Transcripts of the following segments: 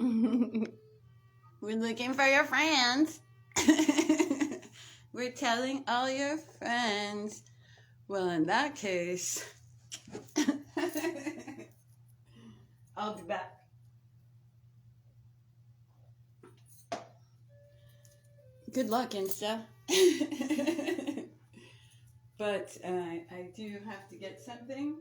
We're looking for your friends. We're telling all your friends. Well, in that case, I'll be back. Good luck, Insta. But I do have to get something.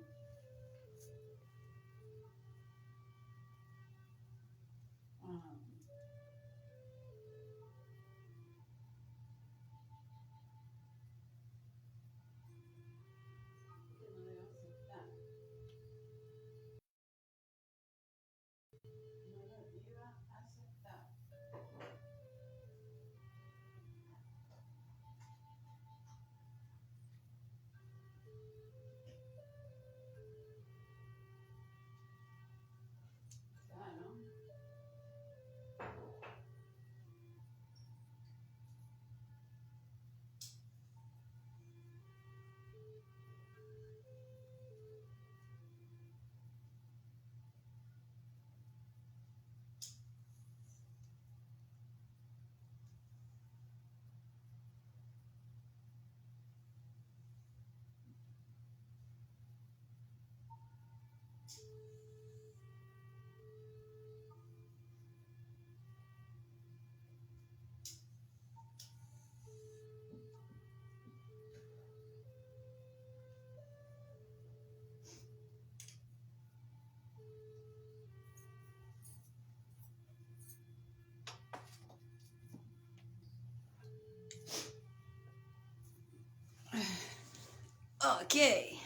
Okay.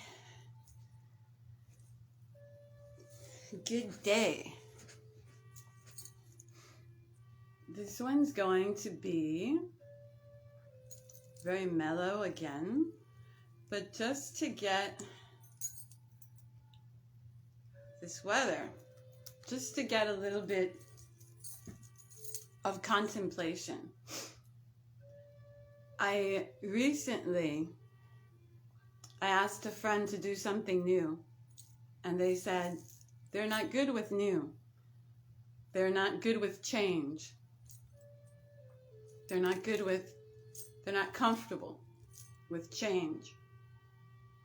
Good day. This one's going to be very mellow again, but just to get this weather, just to get a little bit of contemplation. I asked a friend to do something new, and they said they're not good with new. They're not good with change. They're not comfortable with change.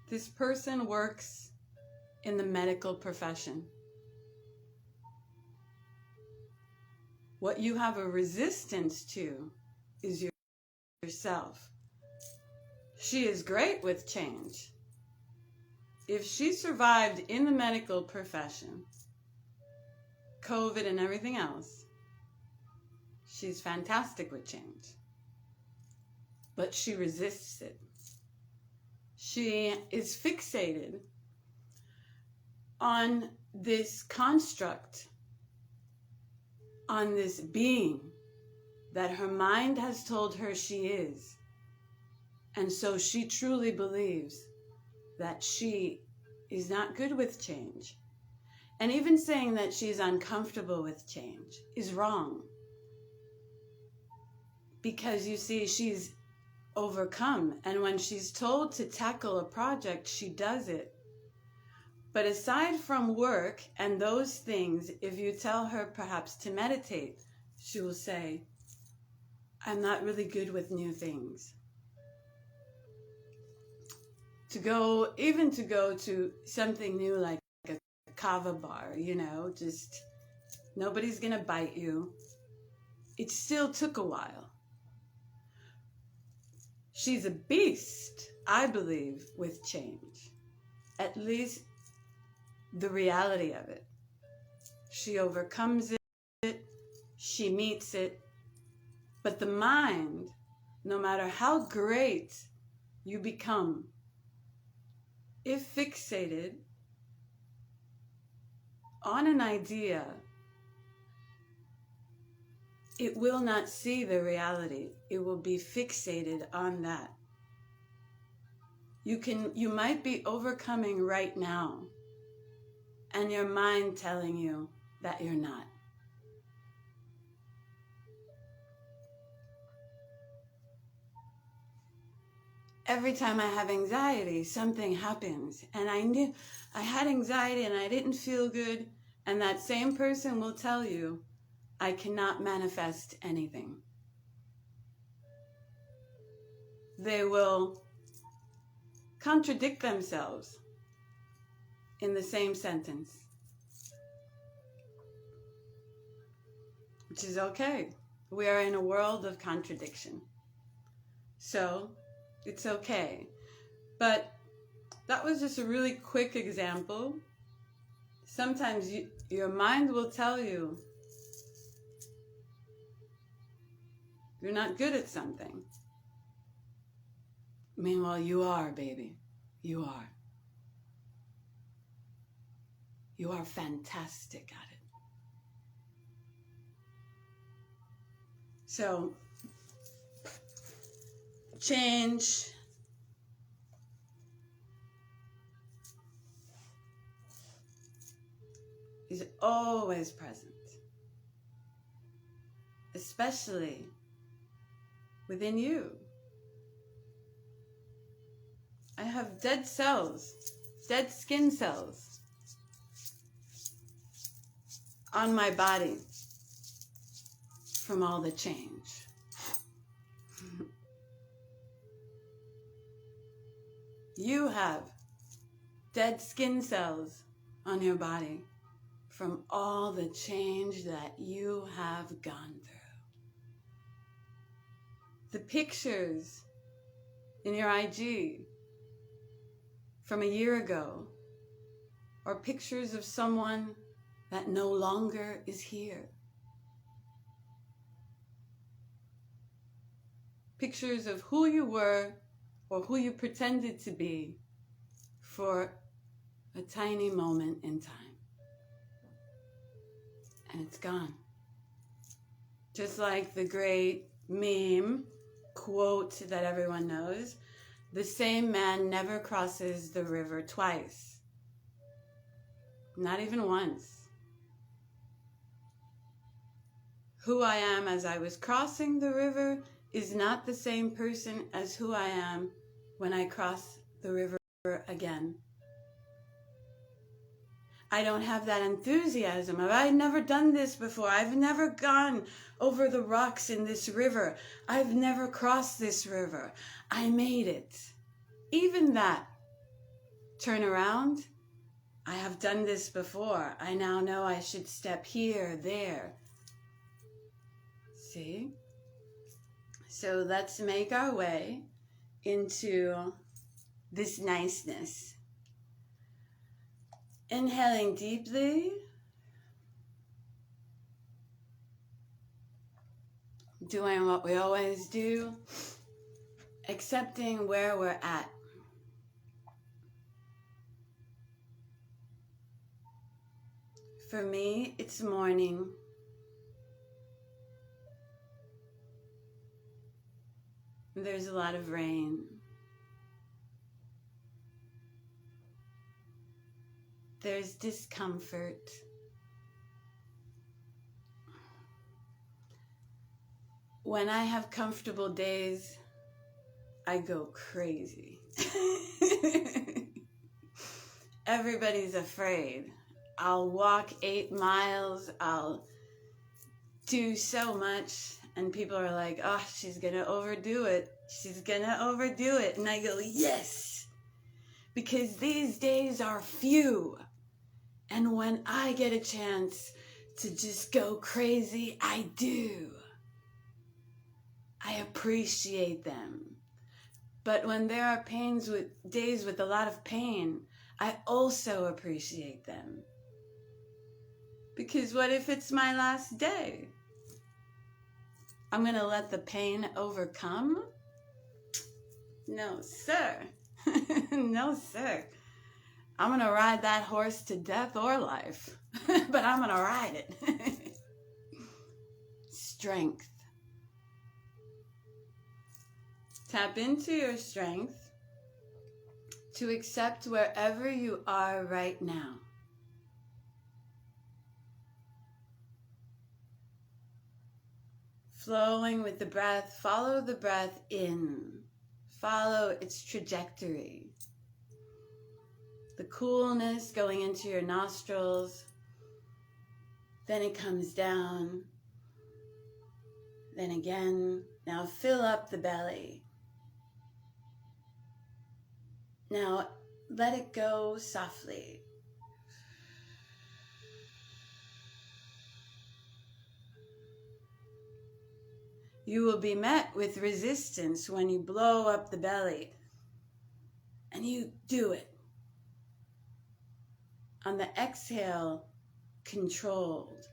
This person works in the medical profession. What you have a resistance to is yourself. She is great with change. If she survived in the medical profession, COVID and everything else, she's fantastic with change. But she resists it. She is fixated on this construct, on this being that her mind has told her she is. And so she truly believes that she is not good with change. And even saying that she's uncomfortable with change is wrong. Because you see, she's overcome. And when she's told to tackle a project, she does it. But aside from work and those things, if you tell her perhaps to meditate, she will say, I'm not really good with new things. To go to something new like a kava bar, just nobody's gonna bite you. It still took a while. She's a beast, I believe, with change. At least the reality of it. She overcomes it, she meets it. But the mind, no matter how great you become, if fixated on an idea, it will not see the reality. It will be fixated on that. You might be overcoming right now, and your mind telling you that you're not. Every time I have anxiety, something happens. And I knew I had anxiety and I didn't feel good. And that same person will tell you, I cannot manifest anything. They will contradict themselves in the same sentence, which is okay. We are in a world of contradiction, so it's okay. But that was just a really quick example. Sometimes your mind will tell you you're not good at something. Meanwhile, you are, baby. You are. You are fantastic at it. So, change is always present, especially within you. I have dead cells, dead skin cells on my body from all the change. You have dead skin cells on your body from all the change that you have gone through. The pictures in your IG from a year ago are pictures of someone that no longer is here. Pictures of who you were or who you pretended to be for a tiny moment in time. And it's gone. Just like the great meme quote that everyone knows, the same man never crosses the river twice. Not even once. Who I am as I was crossing the river is not the same person as who I am when I cross the river again. I don't have that enthusiasm. I've never done this before. I've never gone over the rocks in this river. I've never crossed this river. I made it. Even that. Turn around. I have done this before. I now know I should step here, there. See? So let's make our way into this niceness. Inhaling deeply. Doing what we always do. Accepting where we're at. For me, it's morning. There's a lot of rain. There's discomfort. When I have comfortable days, I go crazy. Everybody's afraid. I'll walk 8 miles. I'll do so much. And people are like, oh, she's going to overdo it. She's going to overdo it. And I go, yes. Because these days are few. And when I get a chance to just go crazy, I do. I appreciate them. But when there are days with a lot of pain, I also appreciate them. Because what if it's my last day? I'm going to let the pain overcome? No, sir. No, sir. I'm going to ride that horse to death or life. But I'm going to ride it. Strength. Tap into your strength to accept wherever you are right now. Flowing with the breath, follow the breath in. Follow its trajectory. The coolness going into your nostrils. Then it comes down Then again, now fill up the belly. Now let it go softly. You will be met with resistance when you blow up the belly. And you do it. On the exhale, controlled.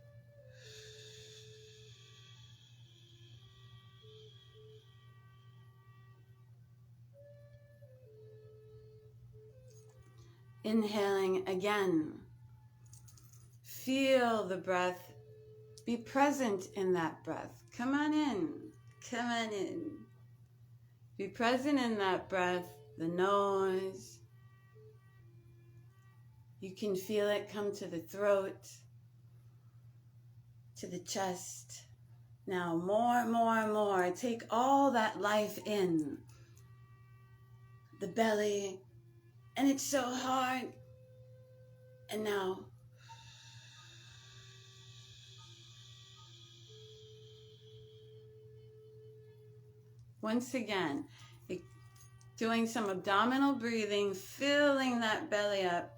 Inhaling again. Feel the breath. Be present in that breath. Come on in. Come on in. Be present in that breath, the nose. You can feel it come to the throat, to the chest. Now more, more, more. Take all that life in. The belly. And it's so hard. And now once again, doing some abdominal breathing, filling that belly up.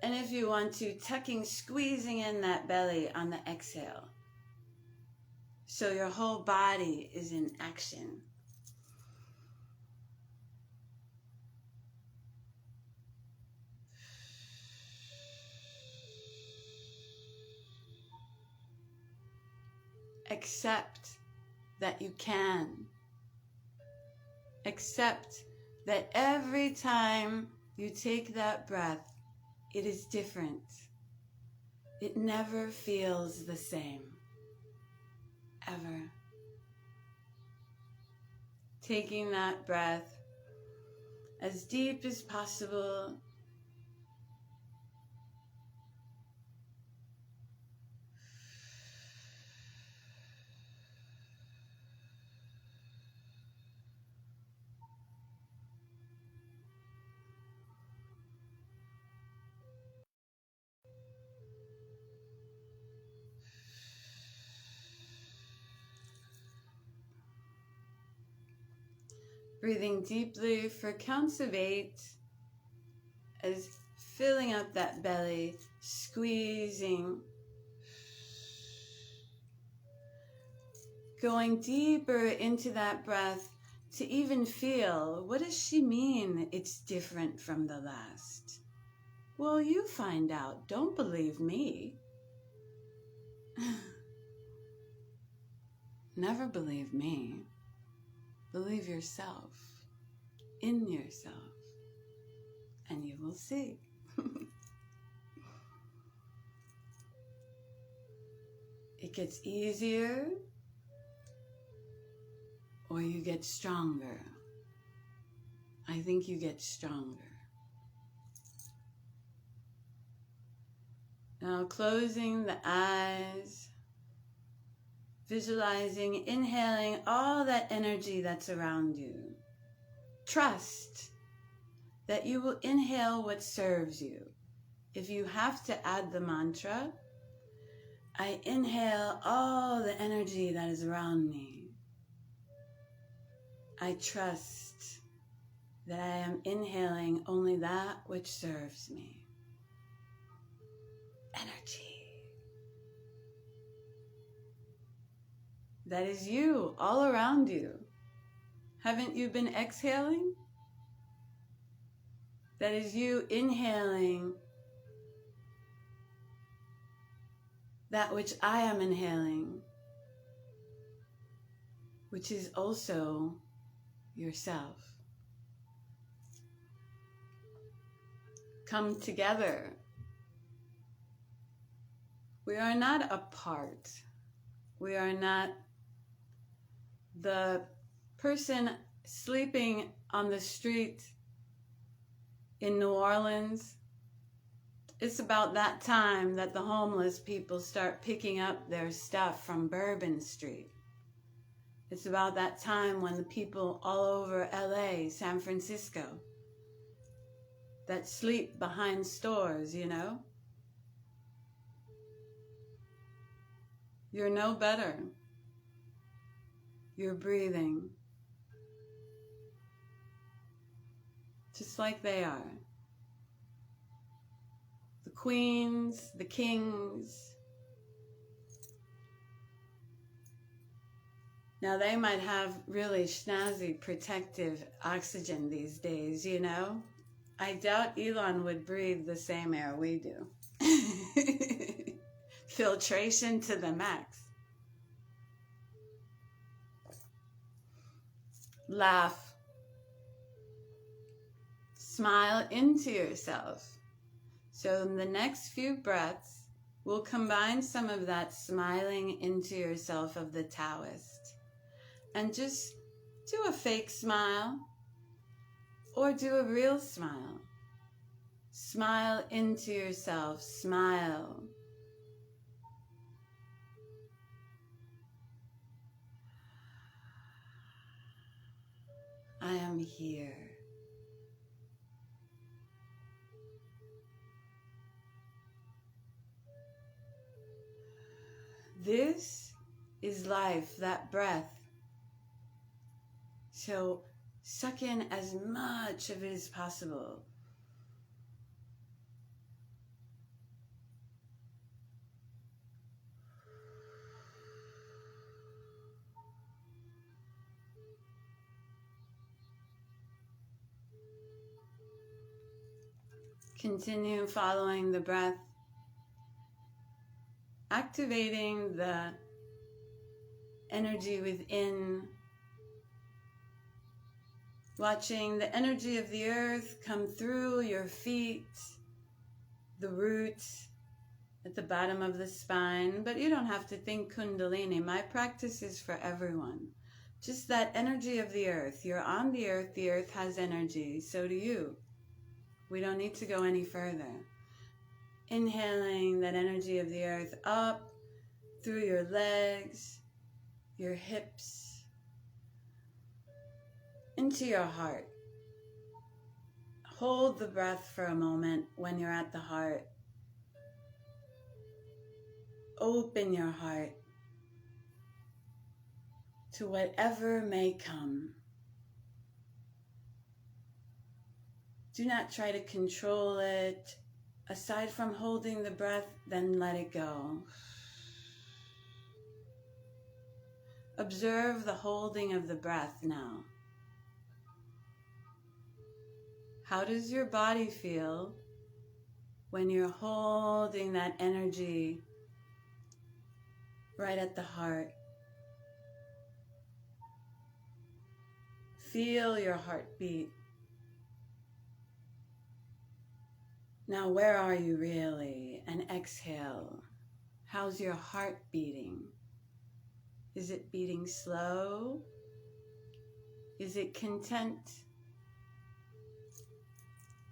And if you want to, tucking, squeezing in that belly on the exhale. So your whole body is in action. Accept that you can. Accept that every time you take that breath, it is different. It never feels the same. Ever. Taking that breath as deep as possible. Breathing deeply for counts of 8 as filling up that belly, squeezing. Going deeper into that breath to even feel, what does she mean it's different from the last? Well, you find out. Don't believe me. Never believe me. Believe yourself, in yourself, and you will see. It gets easier, or you get stronger. I think you get stronger. Now closing the eyes, visualizing, inhaling all that energy that's around you. Trust that you will inhale what serves you. If you have to add the mantra, I inhale all the energy that is around me. I trust that I am inhaling only that which serves me. Energy. That is you, all around you. Haven't you been exhaling? That is you inhaling that which I am inhaling, which is also yourself. Come together. We are not apart. We are not the person sleeping on the street in New Orleans. It's about that time that the homeless people start picking up their stuff from Bourbon Street. It's about that time when the people all over LA, San Francisco, that sleep behind stores, you know? You're no better. You're breathing just like they are. The queens, the kings. Now they might have really snazzy protective oxygen these days, you know? I doubt Elon would breathe the same air we do. Filtration to the max. Laugh. Smile into yourself. So in the next few breaths, we'll combine some of that smiling into yourself of the Taoist. And just do a fake smile or do a real smile. Smile into yourself. Smile. I am here. This is life, that breath. So suck in as much of it as possible. Continue following the breath, activating the energy within, watching the energy of the earth come through your feet, the roots at the bottom of the spine. But you don't have to think Kundalini. My practice is for everyone. Just that energy of the earth. You're on the earth has energy, so do you. We don't need to go any further. Inhaling that energy of the earth up through your legs, your hips, into your heart. Hold the breath for a moment when you're at the heart. Open your heart to whatever may come. Do not try to control it. Aside from holding the breath, then let it go. Observe the holding of the breath now. How does your body feel when you're holding that energy right at the heart? Feel your heartbeat. Now, where are you really? And exhale. How's your heart beating? Is it beating slow? Is it content?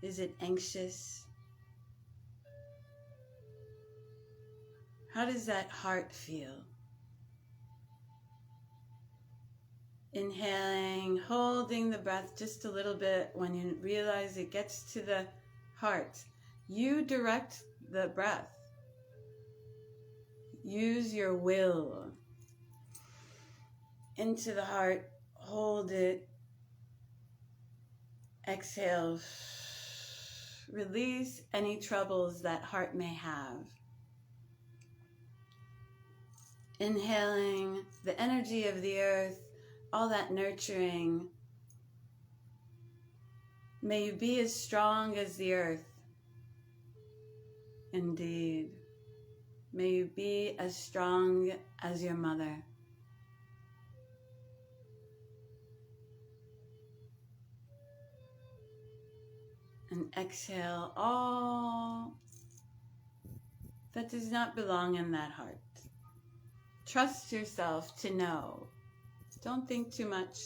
Is it anxious? How does that heart feel? Inhaling, holding the breath just a little bit. When you realize it gets to the heart, you direct the breath. Use your will. Into the heart, hold it. Exhale. Release any troubles that heart may have. Inhaling the energy of the earth, all that nurturing. May you be as strong as the earth. Indeed. May you be as strong as your mother. And exhale all that does not belong in that heart. Trust yourself to know. Don't think too much.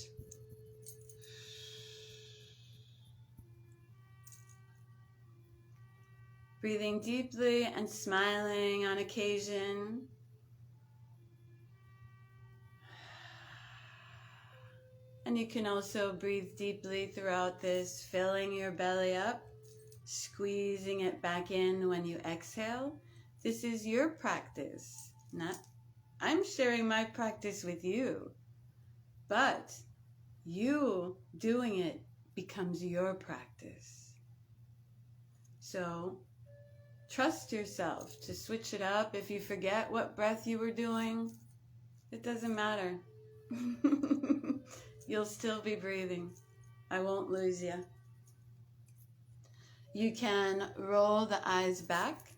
Breathing deeply and smiling on occasion. And you can also breathe deeply throughout this, filling your belly up, squeezing it back in when you exhale. This is your practice. I'm sharing my practice with you. But you doing it becomes your practice. So trust yourself to switch it up. If you forget what breath you were doing, it doesn't matter. You'll still be breathing. I won't lose you. You can roll the eyes back.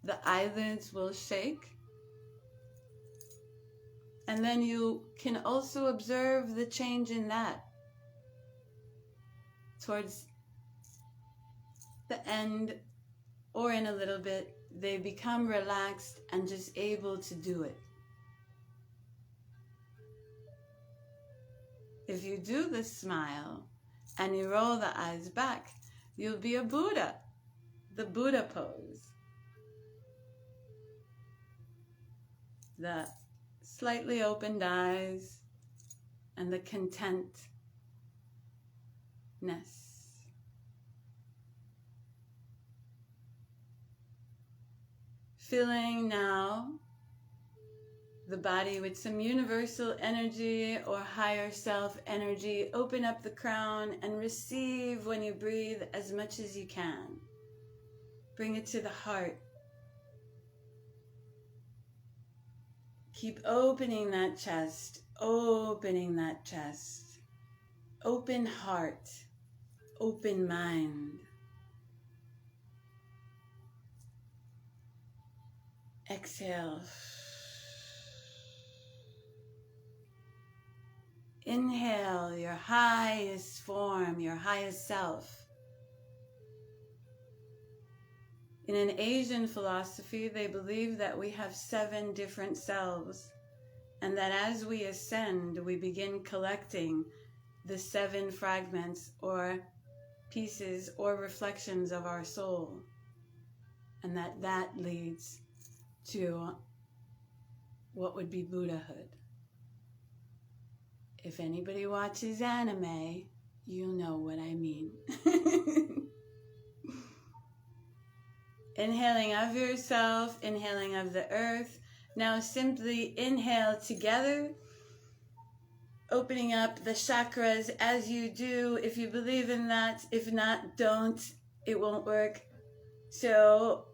The eyelids will shake. And then you can also observe the change in that. Towards the end or in a little bit, they become relaxed and just able to do it. If you do the smile and you roll the eyes back, you'll be a Buddha, the Buddha pose. The slightly opened eyes and the contentness. Filling now the body with some universal energy or higher self energy. Open up the crown and receive when you breathe as much as you can. Bring it to the heart. Keep opening that chest, opening that chest. Open heart, open mind. Exhale. Inhale your highest form, your highest self. In an Asian philosophy, they believe that we have 7 different selves, and that as we ascend, we begin collecting the 7 fragments or pieces or reflections of our soul, and that leads to what would be Buddhahood. If anybody watches anime, you know what I mean. Inhaling of yourself, inhaling of the earth. Now simply inhale together, opening up the chakras as you do. If you believe in that, if not, don't. It won't work. So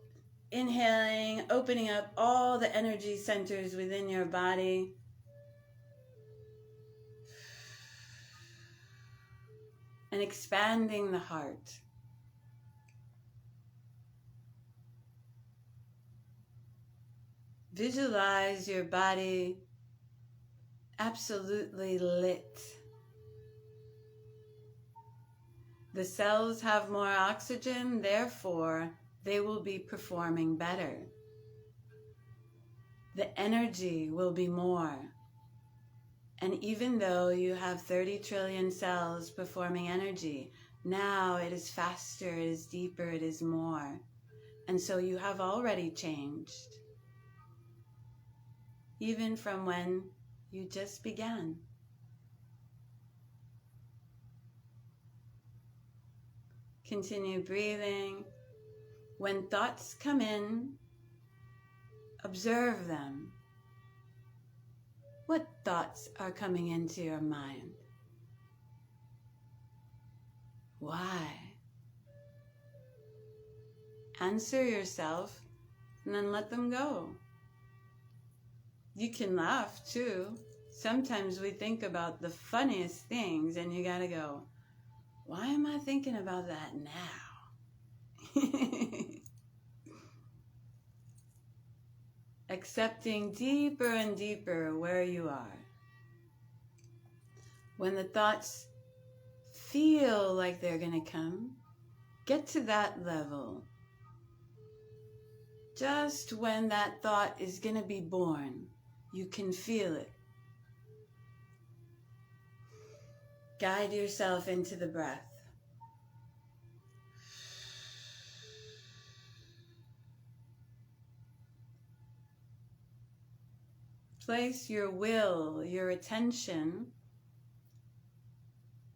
inhaling, opening up all the energy centers within your body. And expanding the heart. Visualize your body absolutely lit. The cells have more oxygen, therefore they will be performing better. The energy will be more. And even though you have 30 trillion cells performing energy, now it is faster, it is deeper, it is more. And so you have already changed. Even from when you just began. Continue breathing. When thoughts come in, observe them. What thoughts are coming into your mind? Why? Answer yourself and then let them go. You can laugh too. Sometimes we think about the funniest things and you gotta go, why am I thinking about that now? Accepting deeper and deeper where you are. When the thoughts feel like they're gonna come, get to that level. Just when that thought is gonna be born, you can feel it. Guide yourself into the breath. Place your will, your attention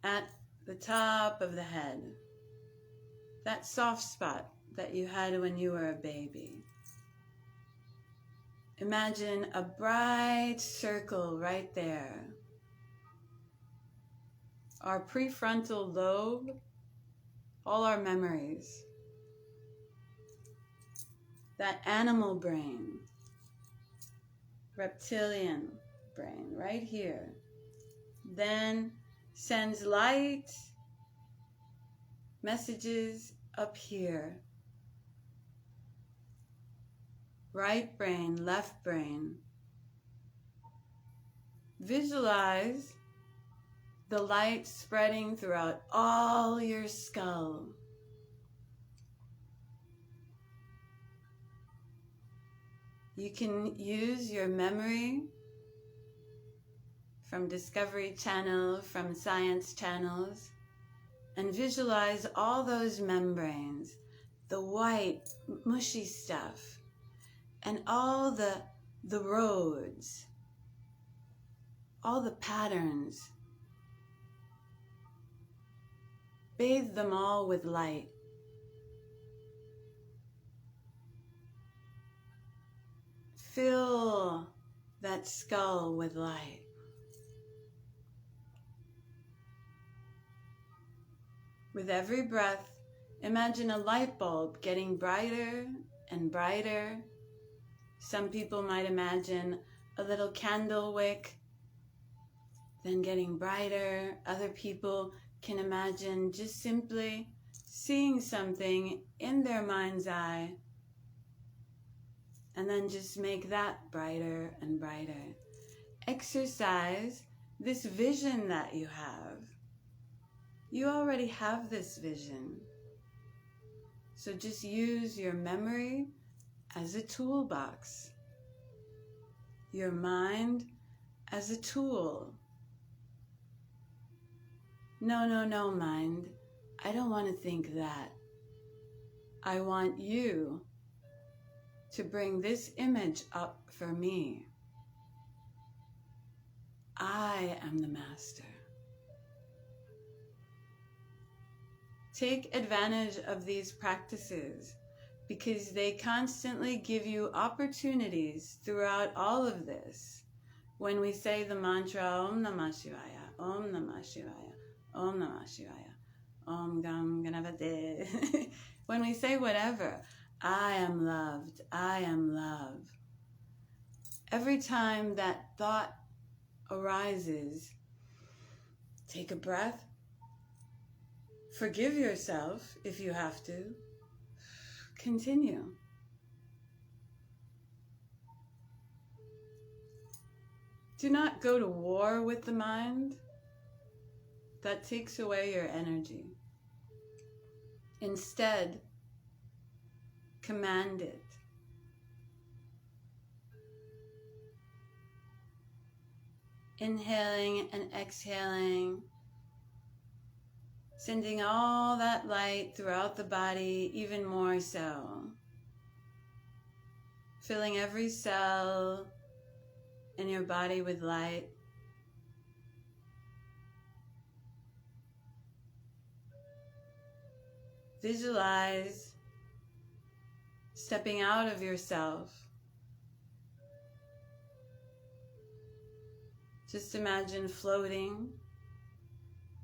at the top of the head. That soft spot that you had when you were a baby. Imagine a bright circle right there. Our prefrontal lobe, all our memories. That animal brain, reptilian brain, right here. Then sends light messages up here. Right brain, left brain. Visualize the light spreading throughout all your skull. You can use your memory from Discovery Channel, from science channels, and visualize all those membranes, the white, mushy stuff, and all the roads, all the patterns. Bathe them all with light. Fill that skull with light. With every breath, imagine a light bulb getting brighter and brighter. Some people might imagine a little candle wick, then getting brighter. Other people can imagine just simply seeing something in their mind's eye, and then just make that brighter and brighter. Exercise this vision that you have. You already have this vision. So just use your memory as a toolbox. Your mind as a tool. No, mind. I don't want to think that. I want you to bring this image up for me. I am the master. Take advantage of these practices because they constantly give you opportunities throughout all of this. When we say the mantra Om Namah Shivaya, Om Namah Shivaya, Om Namah Shivaya, Om Gam Ganavate. When we say whatever, I am loved, I am love. Every time that thought arises, take a breath. Forgive yourself if you have to. Continue. Do not go to war with the mind. That takes away your energy. Instead, command it. Inhaling and exhaling, sending all that light throughout the body, even more so. Filling every cell in your body with light. Visualize stepping out of yourself. Just imagine floating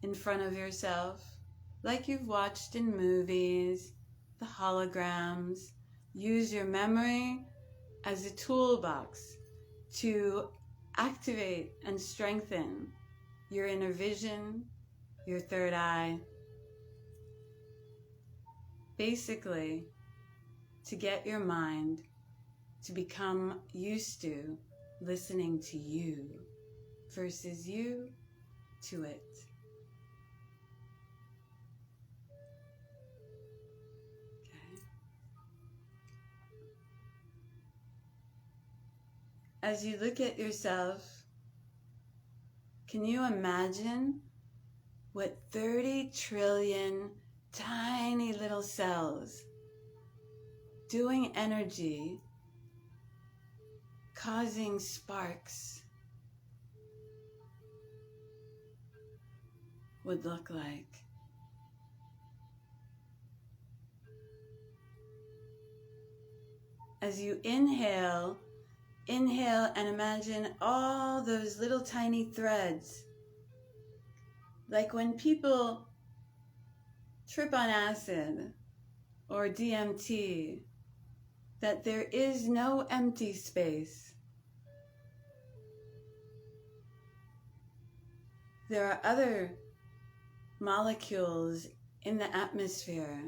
in front of yourself, like you've watched in movies, the holograms. Use your memory as a toolbox to activate and strengthen your inner vision, your third eye. Basically, to get your mind to become used to listening to you versus you to it. Okay. As you look at yourself, can you imagine what 30 trillion tiny little cells doing energy, causing sparks would look like? As you inhale Inhale and imagine all those little tiny threads. Like when people trip on acid or DMT, that there is no empty space. There are other molecules in the atmosphere.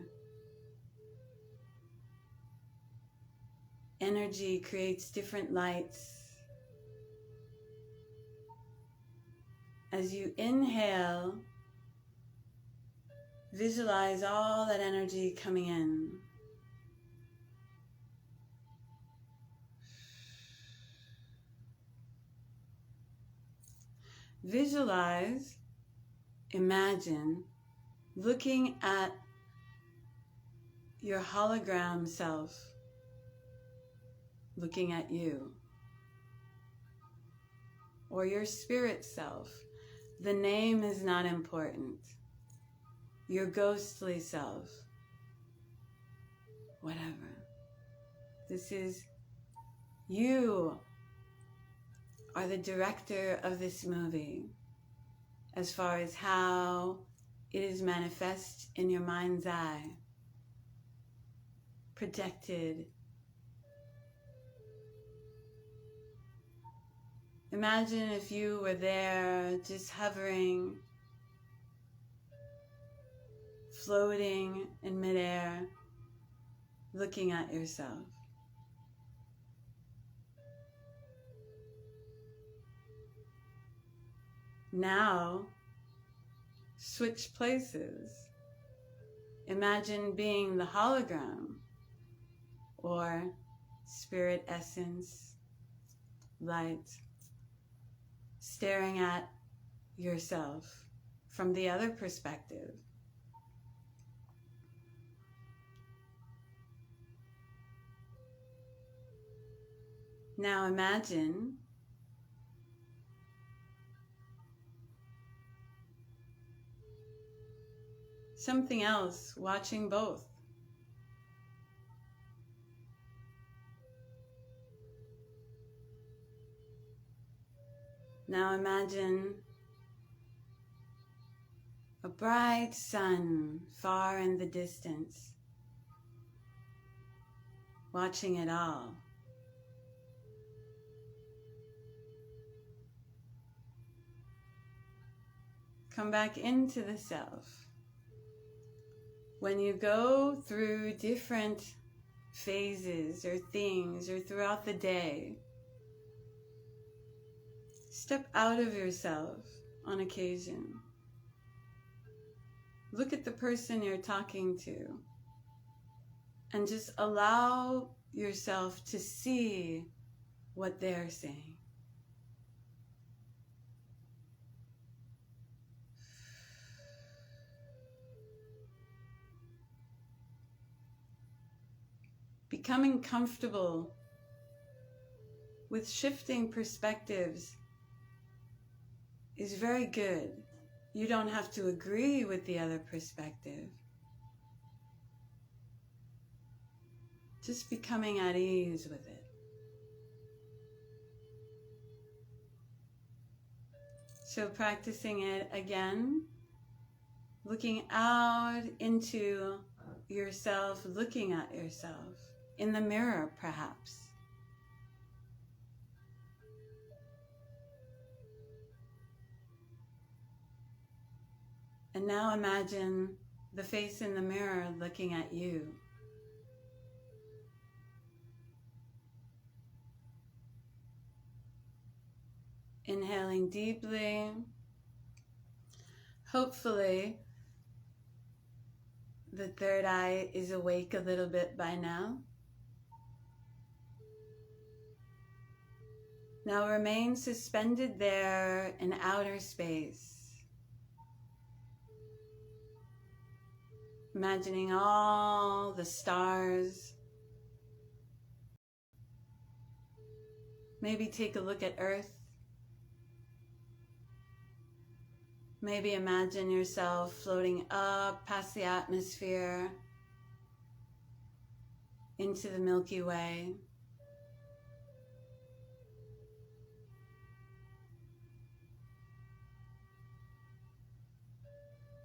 Energy creates different lights. As you inhale, visualize all that energy coming in. Visualize, imagine, looking at your hologram self, looking at you, or your spirit self. The name is not important. Your ghostly self, whatever. This is you are the director of this movie as far as how it is manifest in your mind's eye, projected. Imagine if you were there, just hovering, floating in midair, looking at yourself. Now, switch places. Imagine being the hologram or spirit essence, light, staring at yourself from the other perspective. Now imagine something else watching both. Now imagine a bright sun far in the distance, watching it all. Come back into the self. When you go through different phases or things or throughout the day, step out of yourself on occasion. Look at the person you're talking to and just allow yourself to see what they're saying. Becoming comfortable with shifting perspectives is very good. You don't have to agree with the other perspective. Just becoming at ease with it. So practicing it again, looking out into yourself, looking at yourself in the mirror perhaps. And now imagine the face in the mirror looking at you. Inhaling deeply. Hopefully, the third eye is awake a little bit by now. Now remain suspended there in outer space. Imagining all the stars. Maybe take a look at Earth. Maybe imagine yourself floating up past the atmosphere into the Milky Way.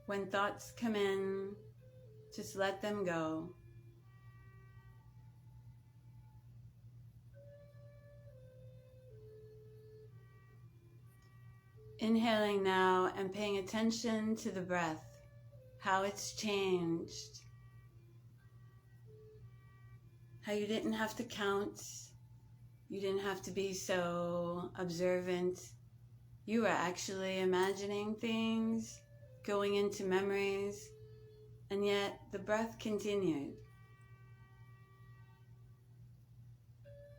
When thoughts come in, just let them go. Inhaling now and paying attention to the breath, how it's changed, how you didn't have to count, you didn't have to be so observant. You were actually imagining things, going into memories, and yet the breath continued.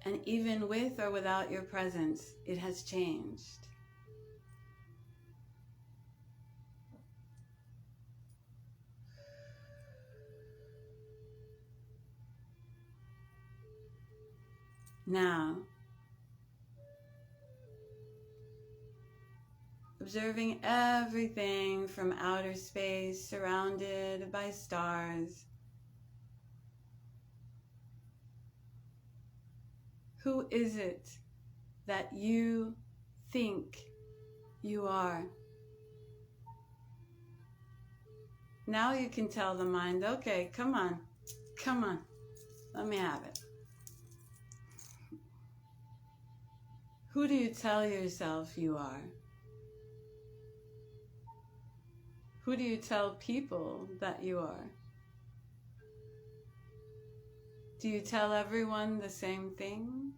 And even with or without your presence, it has changed. Now, observing everything from outer space surrounded by stars. Who is it that you think you are? Now you can tell the mind, okay, come on, let me have it. Who do you tell yourself you are? Who do you tell people that you are? Do you tell everyone the same thing?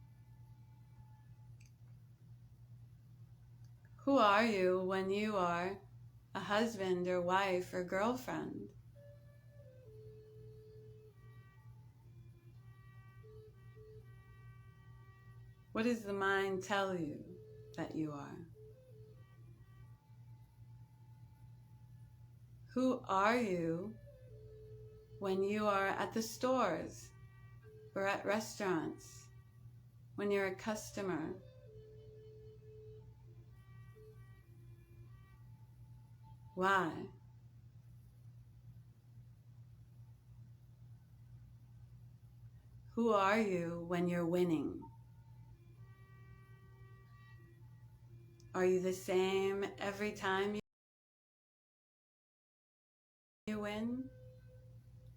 Who are you when you are a husband or wife or girlfriend? What does the mind tell you that you are? Who are you when you are at the stores or at restaurants, when you're a customer? Why? Who are you when you're winning? Are you the same every time you win?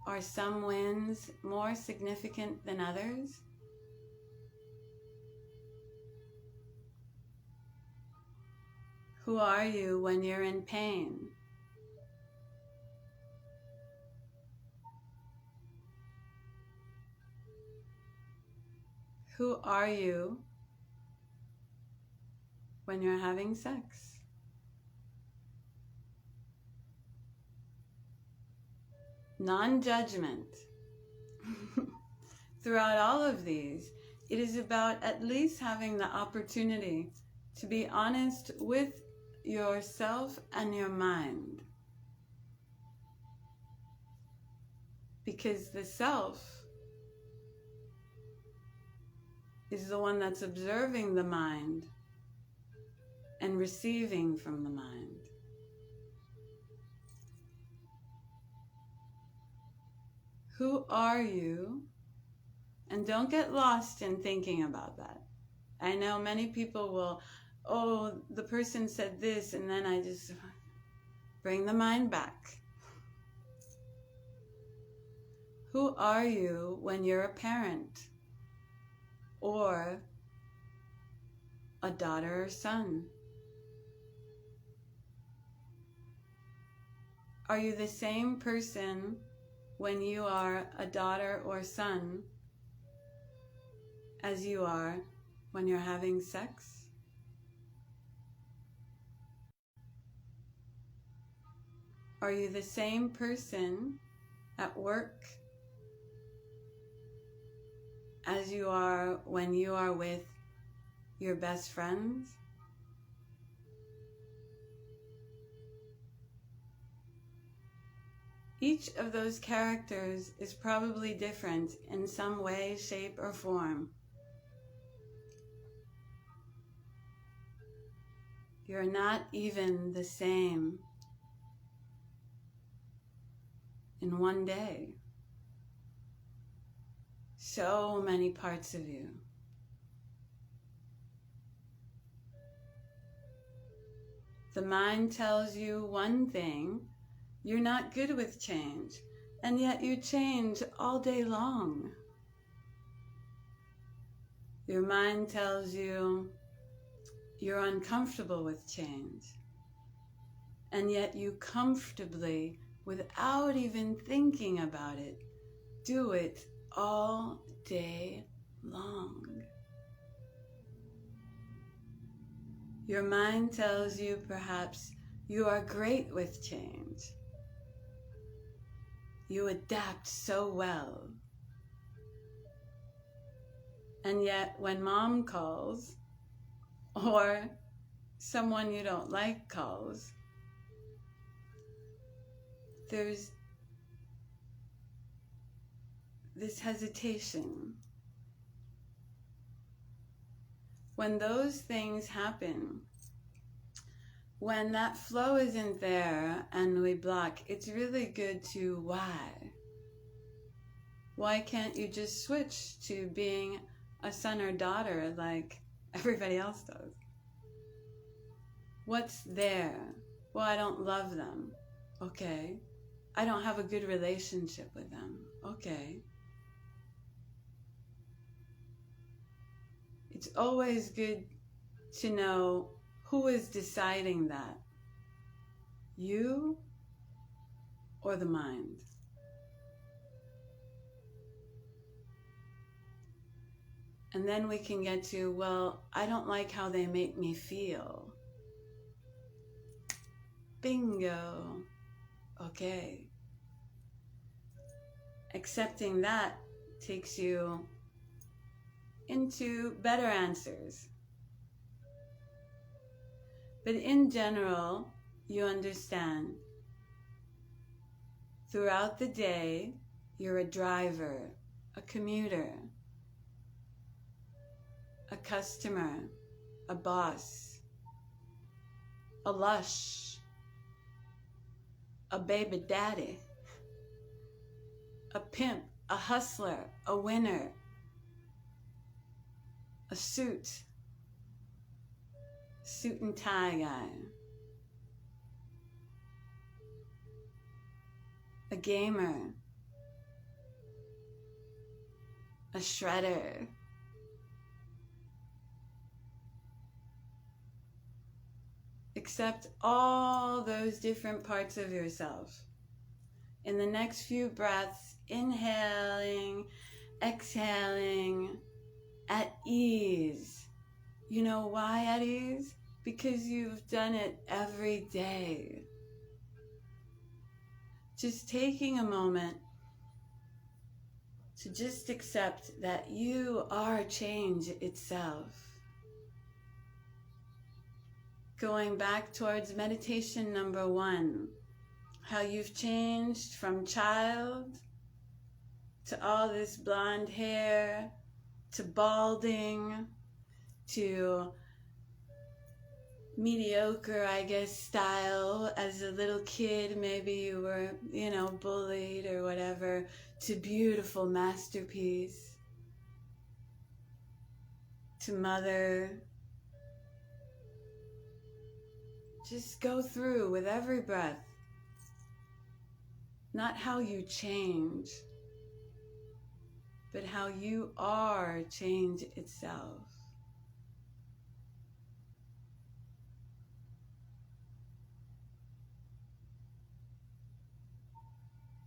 Are some wins more significant than others? Who are you when you're in pain? Who are you when you're having sex? Non-judgment. Throughout all of these, it is about at least having the opportunity to be honest with yourself and your mind. Because the self is the one that's observing the mind and receiving from the mind. Who are you? And don't get lost in thinking about that. I know many people will, oh, the person said this, and then I just bring the mind back. Who are you when you're a parent or a daughter or son? Are you the same person when you are a daughter or son as you are when you're having sex? Are you the same person at work as you are when you are with your best friends? Each of those characters is probably different in some way, shape, or form. You're not even the same in one day. So many parts of you. The mind tells you one thing, You're not good with change, and yet you change all day long. Your mind tells you you're uncomfortable with change, and yet you comfortably, without even thinking about it, do it all day long. Your mind tells you perhaps you are great with change. You adapt so well. And yet when mom calls, or someone you don't like calls, there's this hesitation. When those things happen, when that flow isn't there and we block, it's really good to why? Why can't you just switch to being a son or daughter like everybody else does? What's there? Well, I don't love them. Okay. I don't have a good relationship with them. Okay. It's always good to know who is deciding that. You or the mind? And then we can get to, well, I don't like how they make me feel. Bingo. Okay. Accepting that takes you into better answers. But in general, you understand. Throughout the day, you're a driver, a commuter, a customer, a boss, a lush, a baby daddy, a pimp, a hustler, a winner, a suit and tie guy, a gamer, a shredder, accept all those different parts of yourself. In the next few breaths, inhaling, exhaling, at ease. You know why at ease? Because you've done it every day. Just taking a moment to just accept that you are change itself. Going back towards meditation number 1, how you've changed from child to all this blonde hair, to balding, to mediocre, I guess, style. As a little kid, maybe you were, bullied or whatever, to beautiful masterpiece, to mother. Just go through with every breath. Not how you change, but how you are change itself.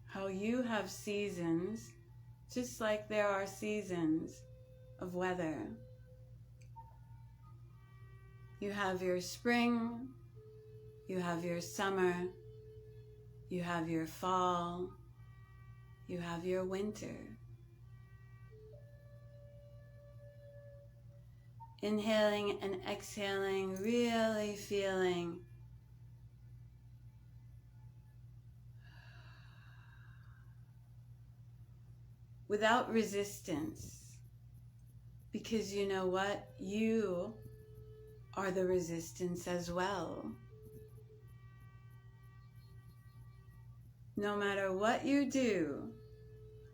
How you have seasons, just like there are seasons of weather. You have your spring, you have your summer, you have your fall, you have your winter. Inhaling and exhaling, really feeling without resistance. Because you know what? You are the resistance as well. No matter what you do,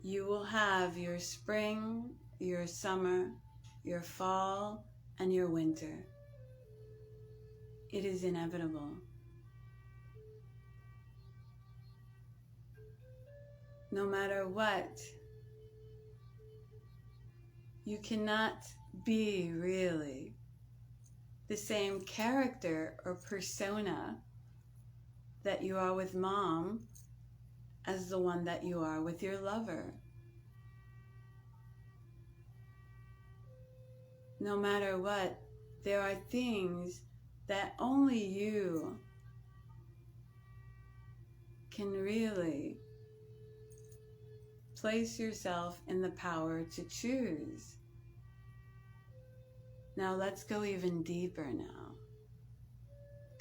you will have your spring, your summer, your fall, and your winter. It is inevitable. no matter what, you cannot be really the same character or persona that you are with mom as the one that you are with your lover. No matter what, there are things that only you can really place yourself in the power to choose. Now let's go even deeper now.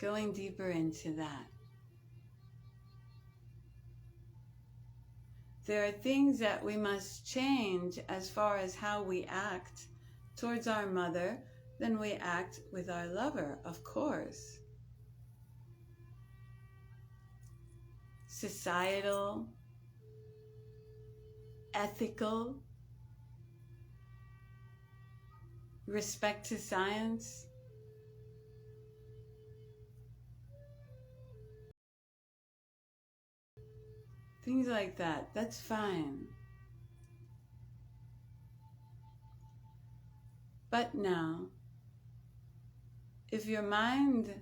Going deeper into that. There are things that we must change as far as how we act towards our mother than we act with our lover, of course. Societal, ethical, respect to science. Things like that, that's fine. But now, if your mind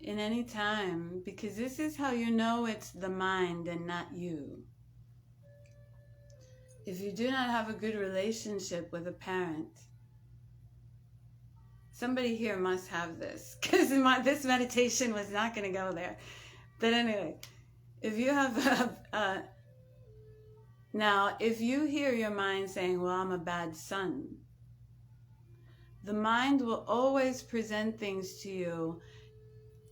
in any time, because this is how you know it's the mind and not you. If you do not have a good relationship with a parent, somebody here must have this, because this meditation was not going to go there. But anyway, if you have now, if you hear your mind saying, well, I'm a bad son, the mind will always present things to you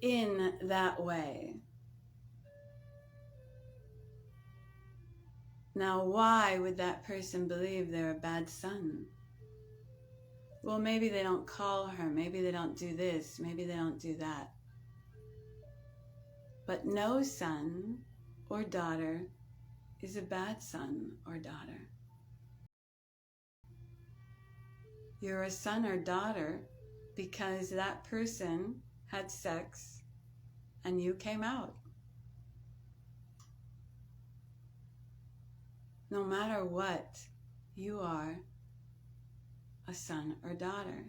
in that way. Now, why would that person believe they're a bad son? Well, maybe they don't call her, maybe they don't do this, maybe they don't do that. But no son or daughter is a bad son or daughter. You're a son or daughter because that person had sex and you came out. No matter what, you are a son or daughter.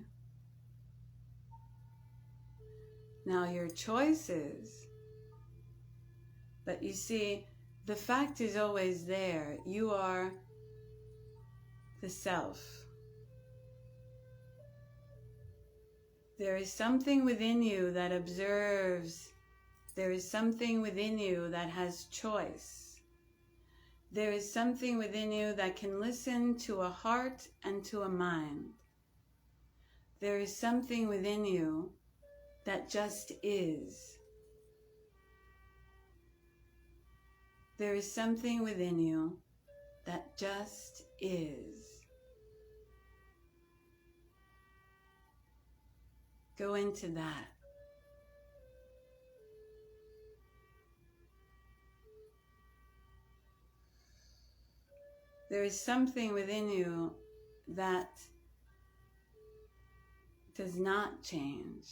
Now your choices, but you see, the fact is always there. You are the self. There is something within you that observes. There is something within you that has choice. There is something within you that can listen to a heart and to a mind. There is something within you that just is. There is something within you that just is. Go into that. There is something within you that does not change.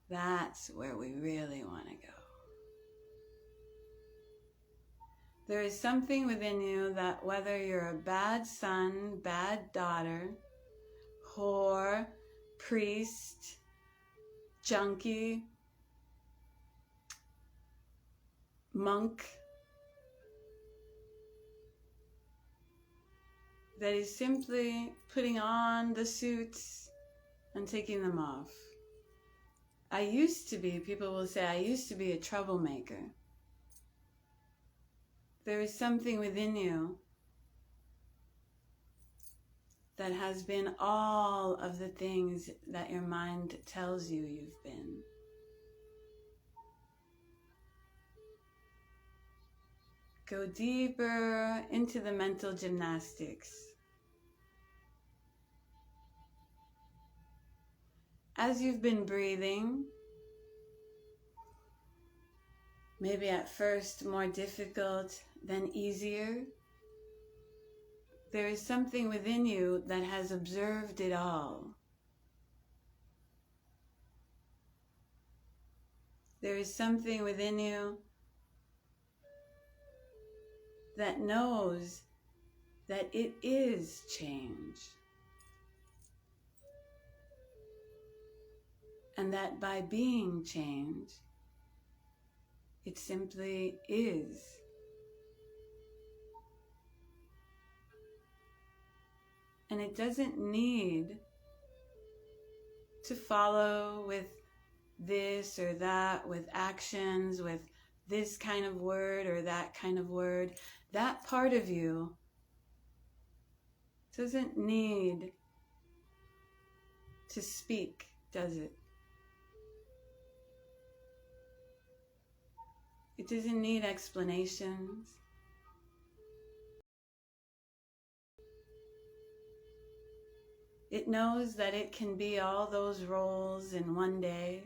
That's where we really want to go. There is something within you that whether you're a bad son, bad daughter, whore, priest, junkie, monk, that is simply putting on the suits and taking them off. People will say, I used to be a troublemaker. There is something within you that has been all of the things that your mind tells you you've been. Go deeper into the mental gymnastics. As you've been breathing, maybe at first more difficult, then easier, there is something within you that has observed it all. There is something within you that knows that it is change. And that by being change, it simply is. And it doesn't need to follow with this or that, with actions, with this kind of word or that kind of word. That part of you doesn't need to speak, does it? It doesn't need explanations. It knows that it can be all those roles in one day.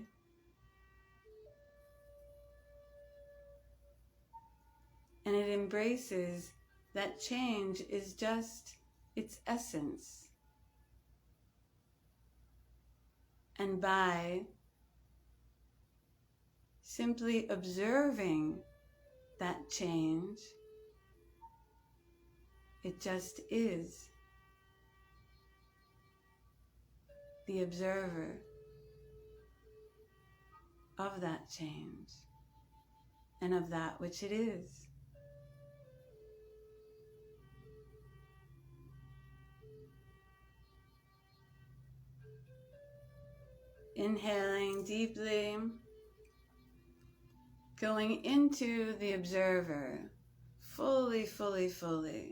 And it embraces that change is just its essence. And by simply observing that change, it just is the observer of that change and of that which it is. Inhaling deeply, going into the observer, fully, fully, fully.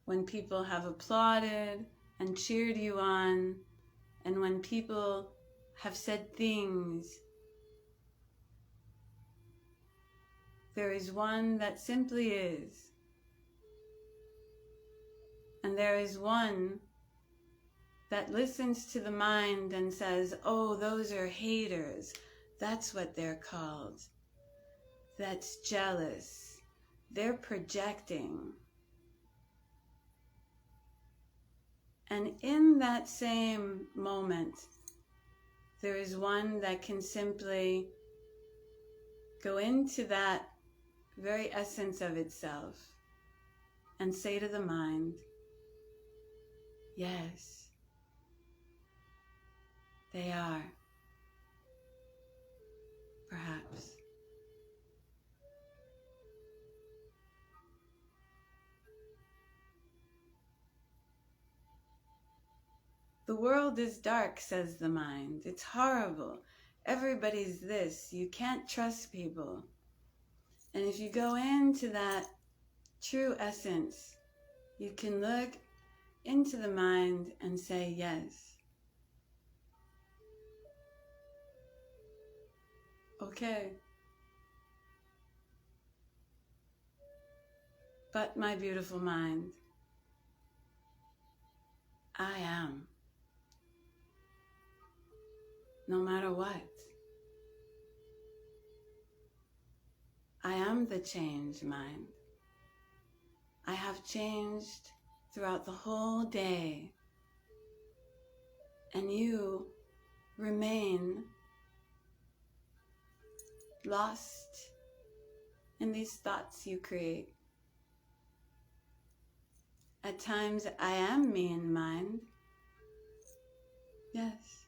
When people have applauded and cheered you on, and when people have said things, there is one that simply is. And there is one that listens to the mind and says, oh, those are haters. That's what they're called. That's jealous. They're projecting. And in that same moment, there is one that can simply go into that very essence of itself and say to the mind, yes, they are, perhaps. The world is dark, says the mind. It's horrible. Everybody's this. You can't trust people. And if you go into that true essence, you can look into the mind and say yes. Okay. But my beautiful mind, I am. No matter what. I am the change, mind. I have changed throughout the whole day. And you remain lost in these thoughts you create. At times I am me in mind. Yes.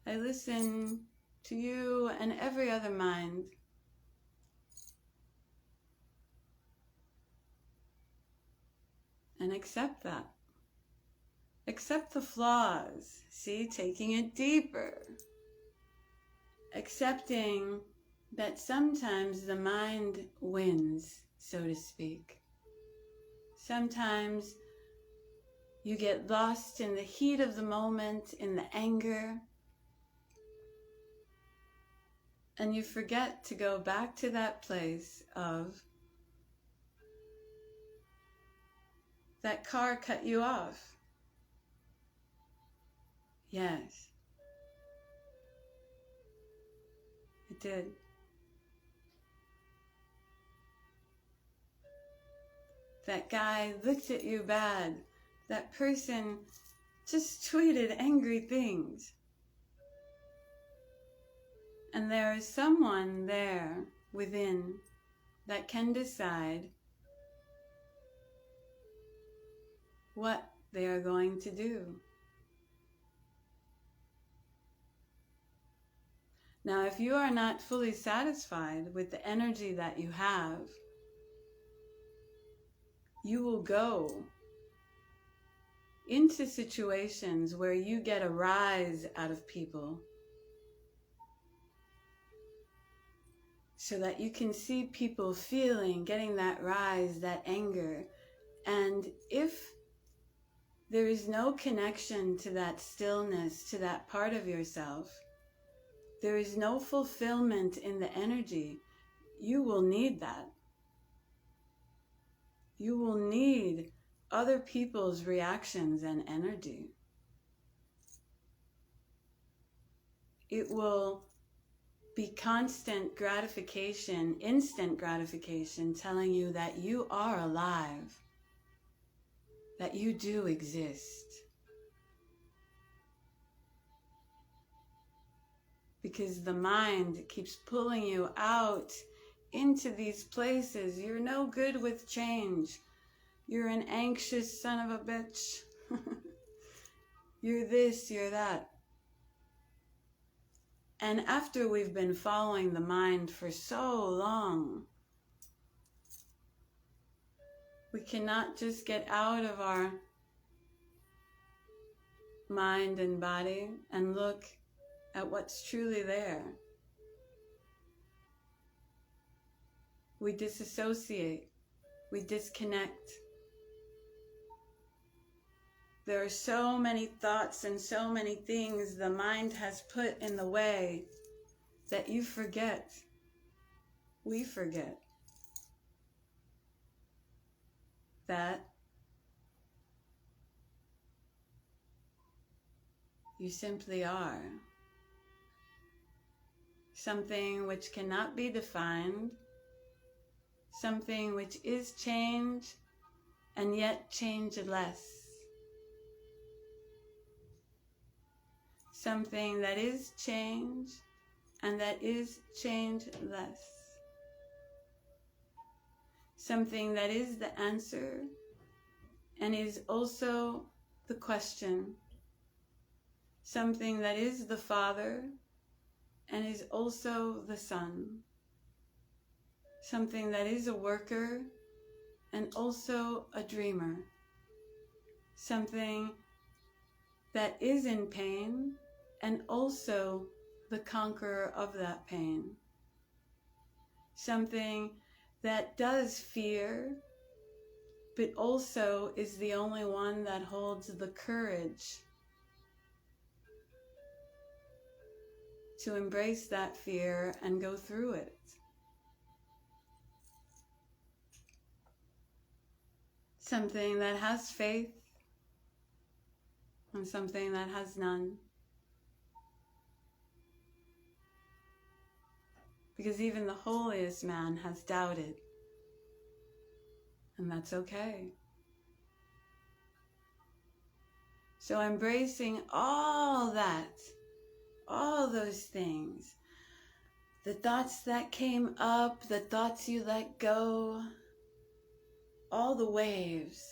I listen to you and every other mind. And accept that. Accept the flaws. See, taking it deeper. Accepting that sometimes the mind wins, so to speak. Sometimes you get lost in the heat of the moment, in the anger, and you forget to go back to that place of that car cut you off. Yes, it did. That guy looked at you bad. That person just tweeted angry things. And there is someone there within that can decide what they are going to do. Now, if you are not fully satisfied with the energy that you have, you will go into situations where you get a rise out of people so that you can see people getting that rise, that anger. And if there is no connection to that stillness, to that part of yourself, there is no fulfillment in the energy, you will need that. You will need other people's reactions and energy. It will be constant gratification, instant gratification, telling you that you are alive, that you do exist. Because the mind keeps pulling you out into these places. You're no good with change. You're an anxious son of a bitch. You're this, you're that. And after we've been following the mind for so long, we cannot just get out of our mind and body and look at what's truly there. We disassociate, we disconnect. There are so many thoughts and so many things the mind has put in the way that you forget. We forget that you simply are. Something which cannot be defined, something which is change and yet changeless. Something that is change and that is changeless. Something that is the answer and is also the question. Something that is the Father and is also the Son. Something that is a worker and also a dreamer. Something that is in pain and also the conqueror of that pain. Something that does fear, but also is the only one that holds the courage to embrace that fear and go through it. Something that has faith and something that has none. Because even the holiest man has doubted. And that's okay. So embracing all that, all those things, the thoughts that came up, the thoughts you let go, all the waves.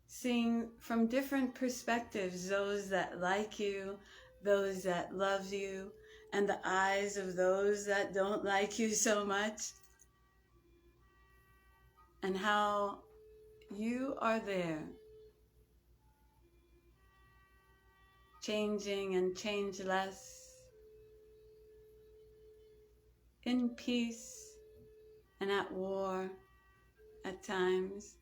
Seeing from different perspectives, those that like you, those that love you, and the eyes of those that don't like you so much. And how you are there, changing and changeless, in peace and at war at times.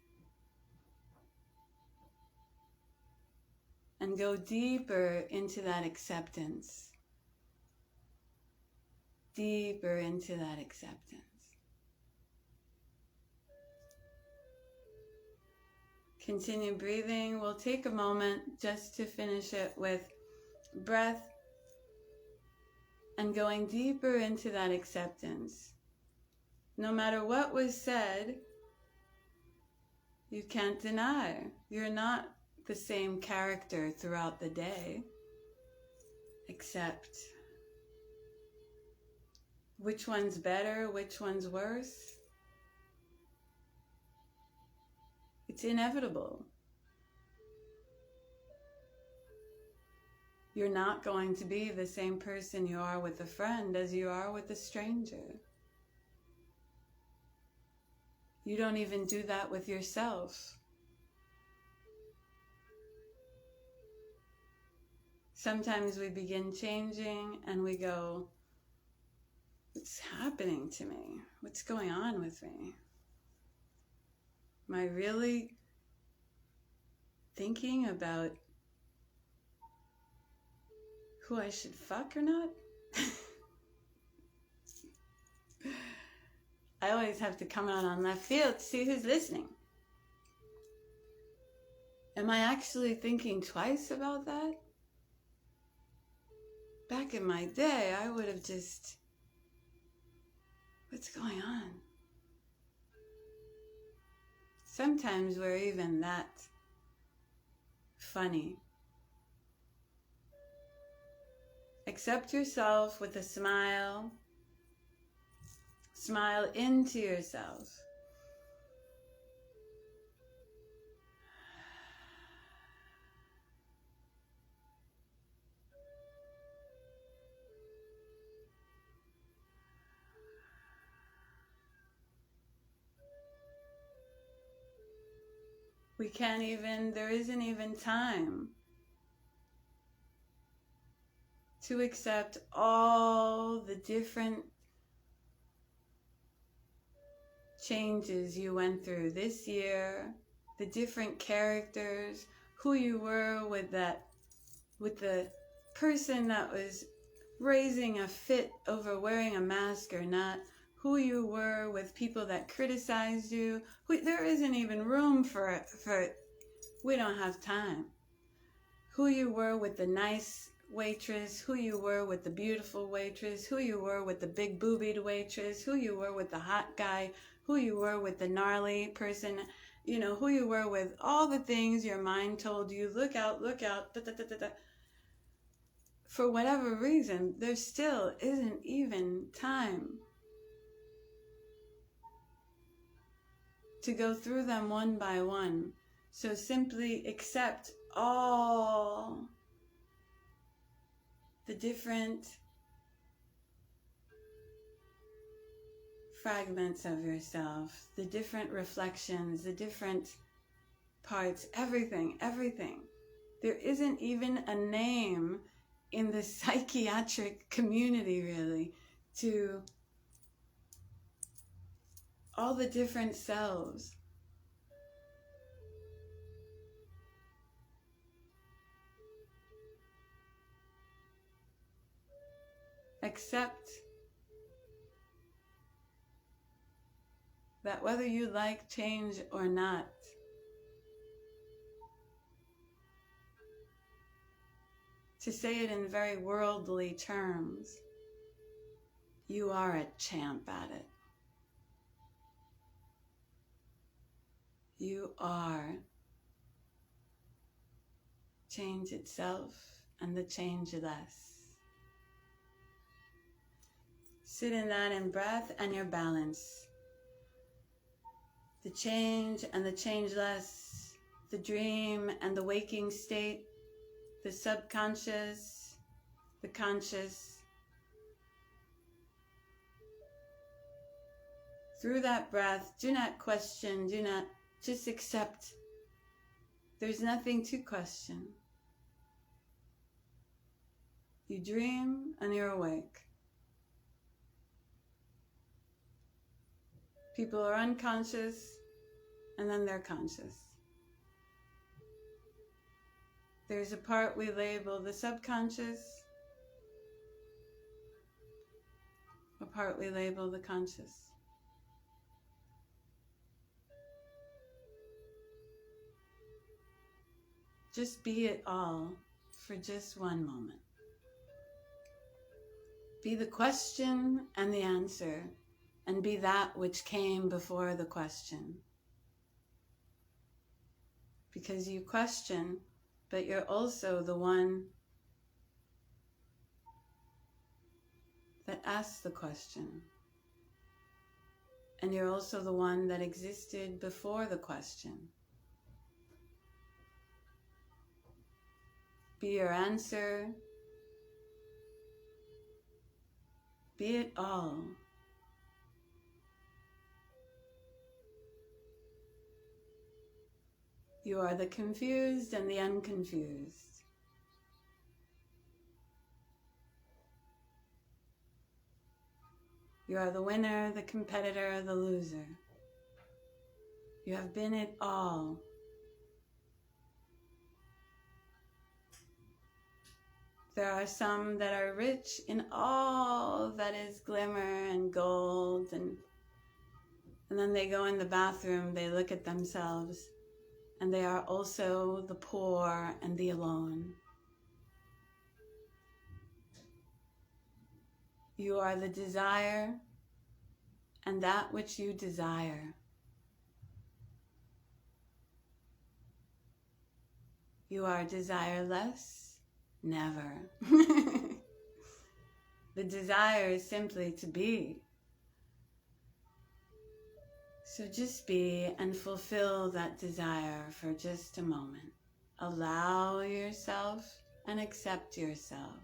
And go deeper into that acceptance. Deeper into that acceptance. Continue breathing. We'll take a moment just to finish it with breath and going deeper into that acceptance. no matter what was said, you can't deny you're not the same character throughout the day, except which one's better, which one's worse. It's inevitable. You're not going to be the same person you are with a friend as you are with a stranger. You don't even do that with yourself. Sometimes we begin changing and we go, what's happening to me? What's going on with me? Am I really thinking about who I should fuck or not? I always have to come out on left field to see who's listening. Am I actually thinking twice about that? Back in my day, I would have just, what's going on? Sometimes we're even that funny. Accept yourself with a smile. Smile into yourself. There isn't even time to accept all the different changes you went through this year, the different characters, who you were with the person that was raising a fit over wearing a mask or not, who you were with people that criticized you. There isn't even room for it. We don't have time. Who you were with the nice waitress, who you were with the beautiful waitress, who you were with the big boobied waitress, who you were with the hot guy, who you were with the gnarly person, who you were with all the things your mind told you, look out, da, da, da, da, da. For whatever reason, there still isn't even time to go through them one by one. So simply accept all the different fragments of yourself, the different reflections, the different parts, everything. There isn't even a name in the psychiatric community, really, to all the different selves. Accept that whether you like change or not, to say it in very worldly terms, you are a champ at it. You are change itself and the changeless. Sit in that in breath and your balance. The change and the changeless, the dream and the waking state, the subconscious, the conscious. Through that breath, do not question, just accept. There's nothing to question. You dream and you're awake. People are unconscious and then they're conscious. There's a part we label the subconscious, a part we label the conscious. Just be it all for just one moment. Be the question and the answer, and be that which came before the question. Because you question, but you're also the one that asks the question. And you're also the one that existed before the question. Be your answer. Be it all. You are the confused and the unconfused. You are the winner, the competitor, the loser. You have been it all. There are some that are rich in all that is glimmer and gold, and then they go in the bathroom, they look at themselves, and they are also the poor and the alone. You are the desire and that which you desire. You are desireless? Never. The desire is simply to be. So just be and fulfill that desire for just a moment. Allow yourself and accept yourself.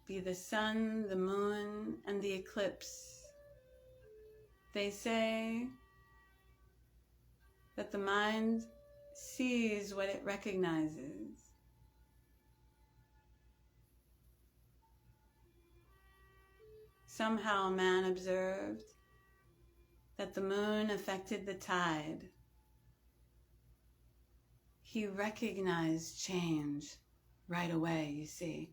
Be the sun, the moon, and the eclipse. They say that the mind sees what it recognizes. Somehow man observed that the moon affected the tide. He recognized change right away, you see.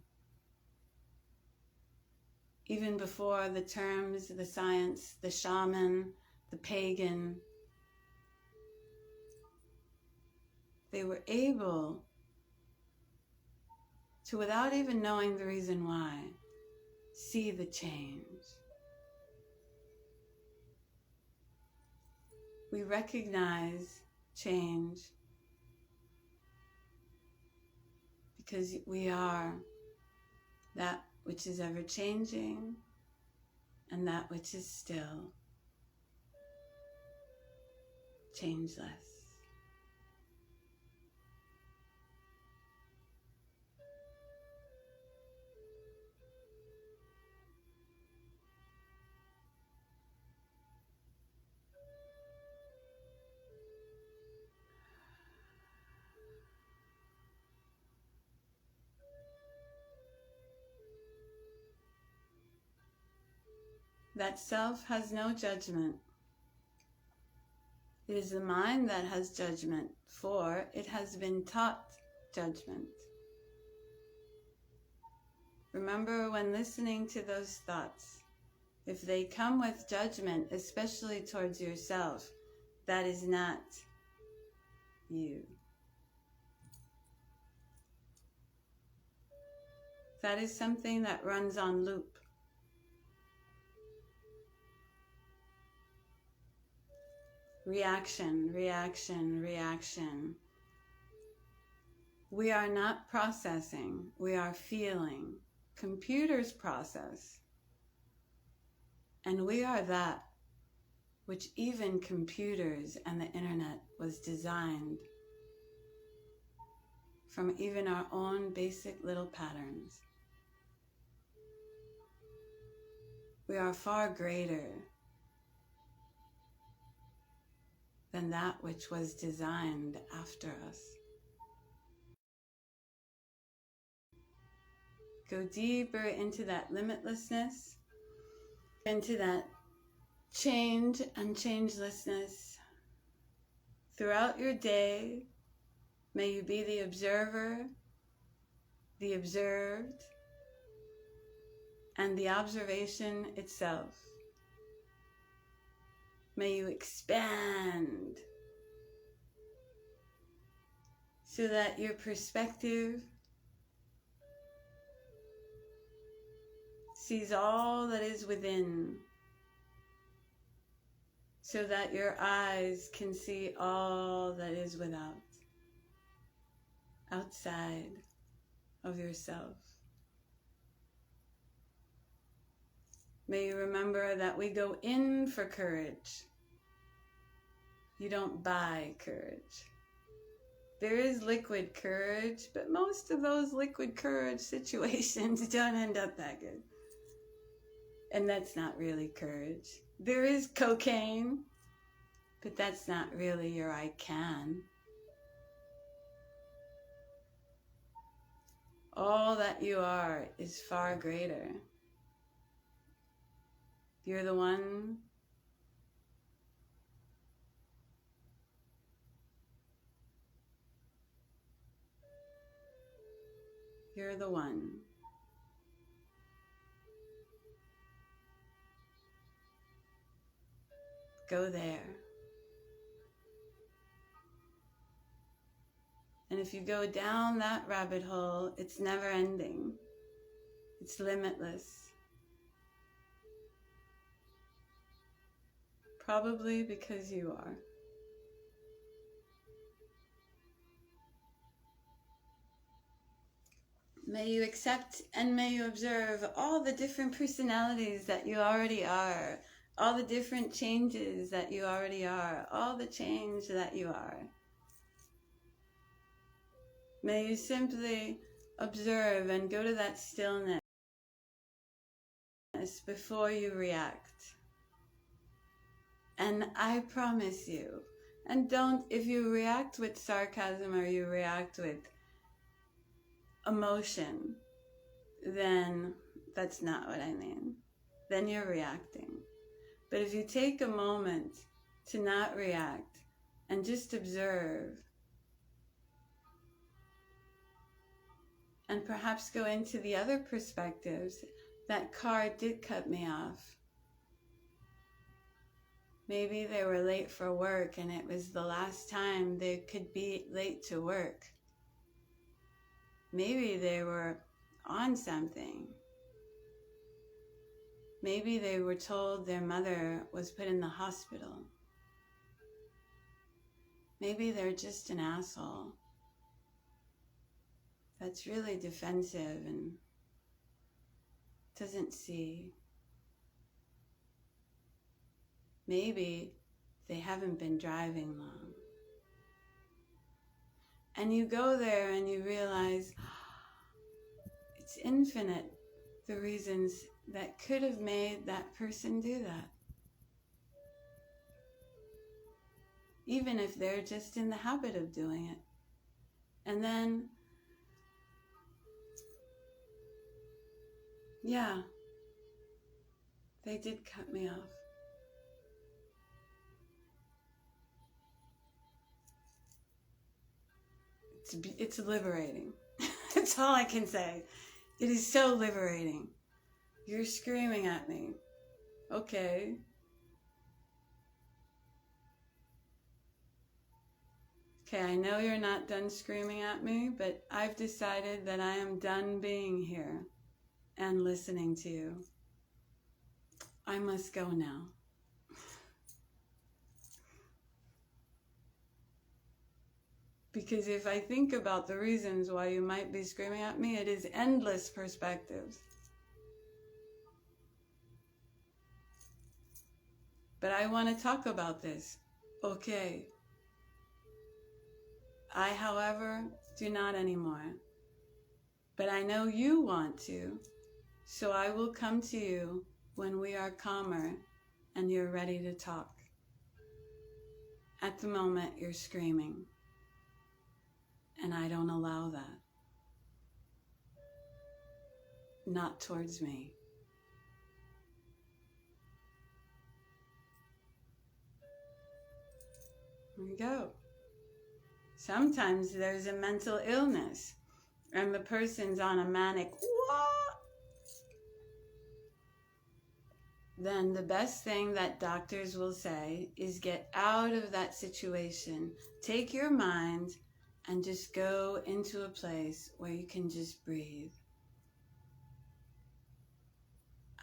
Even before the terms, the science, the shaman, the pagan, they were able to, without even knowing the reason why, see the change. We recognize change because we are that which is ever changing and that which is still changeless. That self has no judgment. It is the mind that has judgment, for it has been taught judgment. Remember, when listening to those thoughts, if they come with judgment, especially towards yourself, that is not you. That is something that runs on loop. Reaction, reaction, reaction. We are not processing, we are feeling. Computers process. And we are that which even computers and the internet was designed from, even our own basic little patterns. We are far greater than that which was designed after us. Go deeper into that limitlessness, into that change and changelessness. Throughout your day, may you be the observer, the observed, and the observation itself. May you expand so that your perspective sees all that is within, so that your eyes can see all that is without, outside of yourself. May you remember that we go in for courage. You don't buy courage. There is liquid courage, but most of those liquid courage situations don't end up that good. And that's not really courage. There is cocaine, but that's not really your I can. All that you are is far greater. You're the one You're the one. Go there. And if you go down that rabbit hole, it's never ending. It's limitless. Probably because you are. May you accept and may you observe all the different personalities that you already are, all the different changes that you already are, all the change that you are. May you simply observe and go to that stillness before you react. And I promise you, and don't, if you react with sarcasm or you react with emotion, then that's not what I mean. Then you're reacting. But if you take a moment to not react and just observe, and perhaps go into the other perspectives, that car did cut me off. Maybe they were late for work and it was the last time they could be late to work. Maybe they were on something. Maybe they were told their mother was put in the hospital. Maybe they're just an asshole that's really defensive and doesn't see. Maybe they haven't been driving long. And you go there and you realize it's infinite, the reasons that could have made that person do that. Even if they're just in the habit of doing it. And then, yeah, they did cut me off. It's liberating. That's all I can say. It is so liberating. You're screaming at me. Okay. Okay, I know you're not done screaming at me, but I've decided that I am done being here and listening to you. I must go now. Because if I think about the reasons why you might be screaming at me, it is endless perspectives. But I want to talk about this. Okay. I, however, do not anymore. But I know you want to, so I will come to you when we are calmer and you're ready to talk. At the moment, you're screaming. And I don't allow that. Not towards me. There we go. Sometimes there's a mental illness and the person's on a manic, then the best thing that doctors will say is get out of that situation. Take your mind and just go into a place where you can just breathe.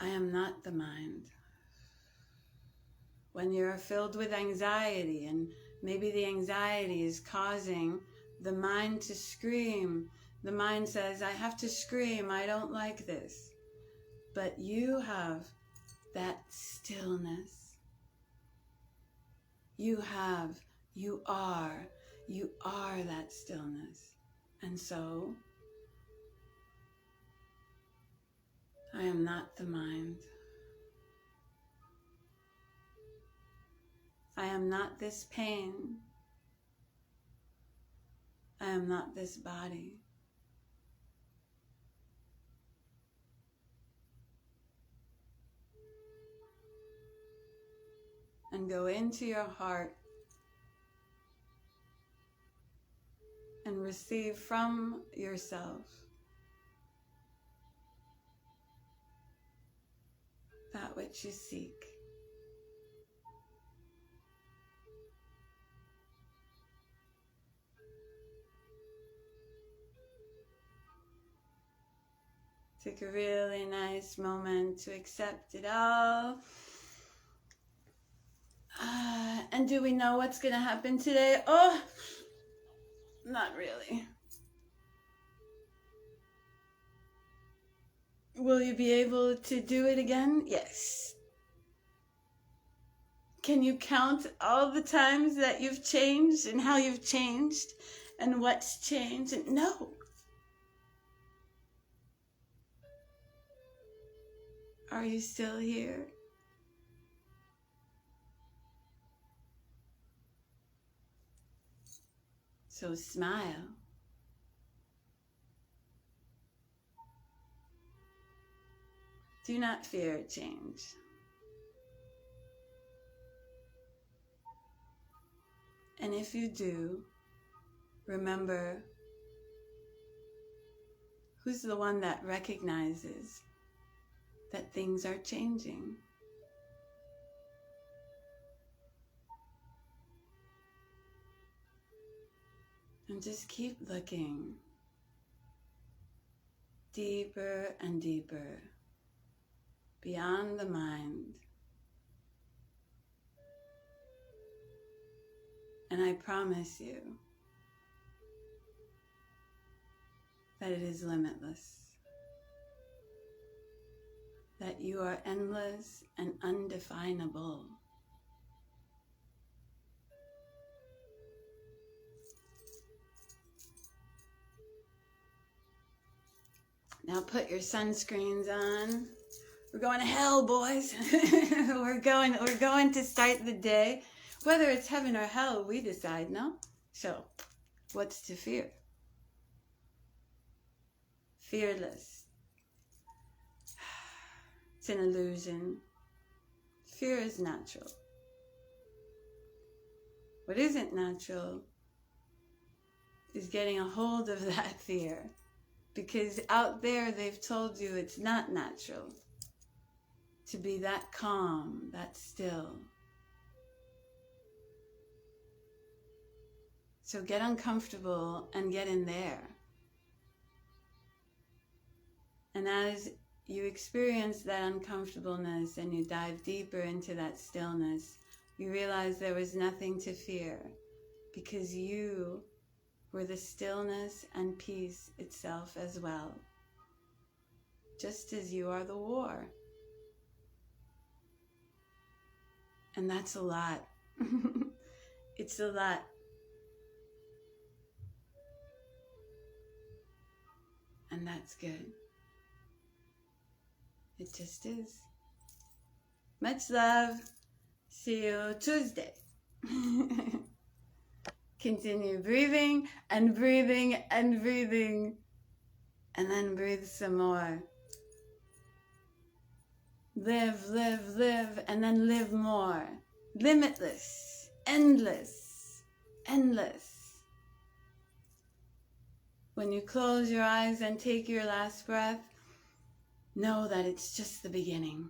I am not the mind. When you're filled with anxiety, and maybe the anxiety is causing the mind to scream, the mind says, I have to scream, I don't like this. But you have that stillness. You are that stillness. And so, I am not the mind. I am not this pain. I am not this body. And go into your heart and receive from yourself that which you seek. Take a really nice moment to accept it all. And do we know what's going to happen today? Oh, not really. Will you be able to do it again? Yes. Can you count all the times that you've changed and how you've changed and what's changed? No. Are you still here? So smile. Do not fear change. And if you do, remember who's the one that recognizes that things are changing. And just keep looking deeper and deeper beyond the mind. And I promise you that it is limitless, that you are endless and undefinable. Now put your sunscreens on. We're going to hell, boys. We're going to start the day. Whether it's heaven or hell, we decide, no? So, what's to fear? Fearless. It's an illusion. Fear is natural. What isn't natural is getting a hold of that fear. Because out there they've told you it's not natural to be that calm, that still. So get uncomfortable and get in there. And as you experience that uncomfortableness and you dive deeper into that stillness, you realize there was nothing to fear because you were the stillness and peace itself as well, just as you are the war. And that's a lot. It's a lot. And that's good. It just is. Much love. See you Tuesday. Continue breathing and breathing and breathing. And then breathe some more. Live, live, live, and then live more. Limitless, endless, endless. When you close your eyes and take your last breath, know that it's just the beginning.